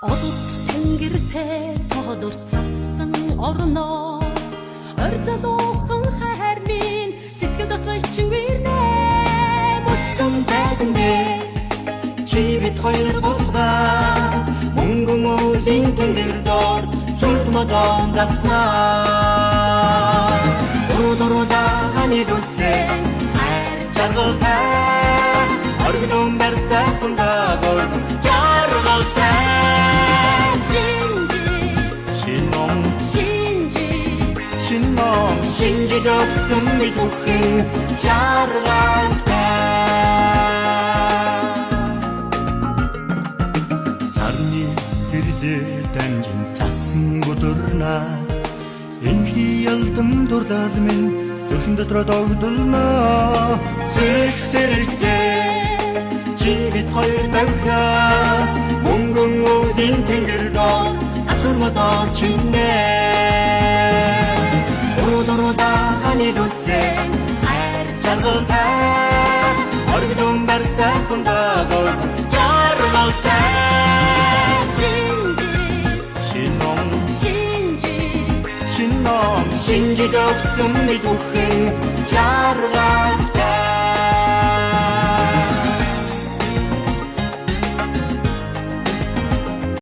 Одод тэнгэртэй тодорцсон орноо орзолоохон хайр минь сэтгэл дотор ичвэрнэ мөсөн байднэ чи бит хоёр голгаа мөнгөн үеийн тэнгэр дор сүлдмодон заснаа урудуруда хани дүсэн хайр жаргалтай оргидон барстай хундагор жаргалтай шинжиж өгсөн ми бүхэн жаргалтай сарны гэрлээ дамжин цасан өдөрнө энхи ялдам дурлал минь зүрхэн дотроо догдолно Сэхтэртэй чи бид хоёр байхаа мөнгөн үеийн тэнгэр дор асуурмодоор чинээ урудуруда хани дүсэн хайр жаргалтай оргидон барстай хундагор жаргалтай шинжиж өгсөн ми бүхэн